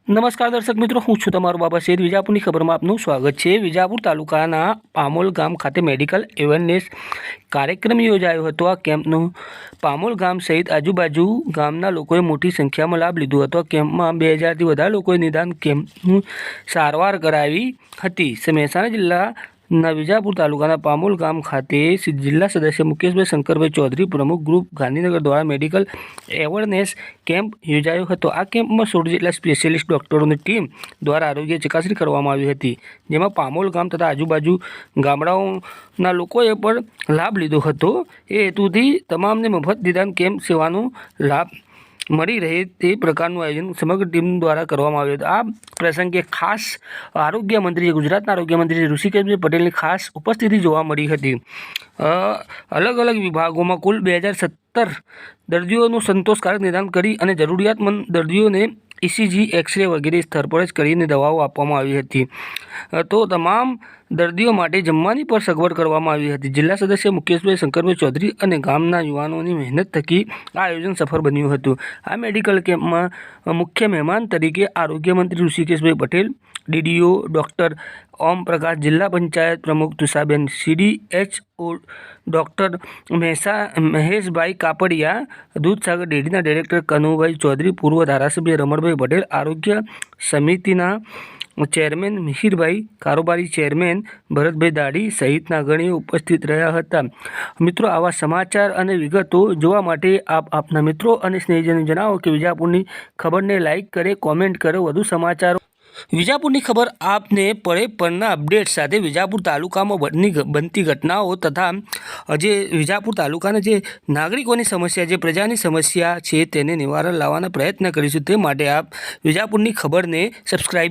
નમસ્કાર દર્શક મિત્રો, હું છું તમારો બાબા શેર. વિજાપુરની ખબરમાં આપનું સ્વાગત છે. વિજાપુર તાલુકાના પામોલ ગામ ખાતે મેડિકલ અવેરનેસ કાર્યક્રમ યોજાયો હતો. આ કેમ્પનો પામોલ ગામ સહિત આજુબાજુ ગામના લોકોએ મોટી સંખ્યામાં લાભ લીધો હતો. કેમ્પમાં 2000થી વધારે લોકોએ નિદાન કેમ્પનું સારવાર કરાવી હતી. મહેસાણા જિલ્લાના વિજાપુર તાલુકાના પામોલ ગામ ખાતે જિલ્લા સદસ્ય મુકેશભાઈ શંકરભાઈ ચૌધરી પ્રમુખ ગ્રુપ ગાંધીનગર દ્વારા મેડિકલ અવેરનેસ કેમ્પ યોજાયો હતો. આ કેમ્પમાં 16 જેટલા સ્પેશિયાલિસ્ટ ડૉક્ટરોની ટીમ દ્વારા આરોગ્ય ચકાસણી કરવામાં આવી હતી, જેમાં પામોલ ગામ તથા આજુબાજુ ગામડાઓના લોકોએ પણ લાભ લીધો હતો. એ હેતુથી તમામને મફત નિદાન કેમ્પ સેવાનો લાભ મળી રહે તે પ્રકારનું આયોજન સમગ્ર ટીમ દ્વારા કરવામાં આવ્યું હતું. આ પ્રસંગે ખાસ આરોગ્ય મંત્રી ગુજરાતના આરોગ્ય મંત્રી ઋષિકેશભાઈ પટેલની ખાસ ઉપસ્થિતિ જોવા મળી હતી. અલગ અલગ વિભાગોમાં કુલ 2017 દર્દીઓનું સંતોષકારક નિદાન કરી અને જરૂરિયાતમંદ દર્દીઓને ECG, એક્સરે વગેરે સ્થળ પર જ કરીને દવાઓ આપવામાં આવી હતી. તો તમામ દર્દીઓ માટે જમવાની પણ સગવડ કરવામાં આવી હતી. જિલ્લા સદસ્ય મુકેશભાઈ શંકરભાઈ ચૌધરી અને ગામના યુવાનોની મહેનત થકી આ આયોજન સફળ બન્યું હતું. આ મેડિકલ કેમ્પમાં મુખ્ય મહેમાન તરીકે આરોગ્ય મંત્રી ઋષિકેશભાઈ પટેલ, DDO ડૉક્ટર ઓમ પ્રકાશ, જિલ્લા પંચાયત પ્રમુખ તુષાબેન, CDHO ડૉક્ટર મહેશભાઈ કાપડિયા, દૂધસાગર ડેરીના ડાયરેક્ટર કનુભાઈ ચૌધરી, પૂર્વ ધારાસભ્ય રમણભાઈ પટેલ, આરોગ્ય સમિતિના ચેરમેન મિહિરભાઈ, કારોબારી ચેરમેન ભરતભાઈ દાડી સહિતના ગણ્યો ઉપસ્થિત રહ્યા હતા. મિત્રો, આવા સમાચાર અને વિગતો જોવા માટે આપ આપના મિત્રો અને સ્નેહીજનોને જણાવો કે વિજાપુરની ખબરને લાઇક કરે, કોમેન્ટ કરો. વધુ સમાચારો વિજાપુરની ખબર આપને પળે પળના અપડેટ સાથે વિજાપુર તાલુકામાં બનતી ઘટનાઓ તથા જે વિજાપુર તાલુકાના જે નાગરિકોની સમસ્યા, જે પ્રજાની સમસ્યા છે તેને નિવારણ લાવવાના પ્રયત્ન કરીશું. તે માટે આપ વિજાપુરની ખબરને સબસ્ક્રાઈબ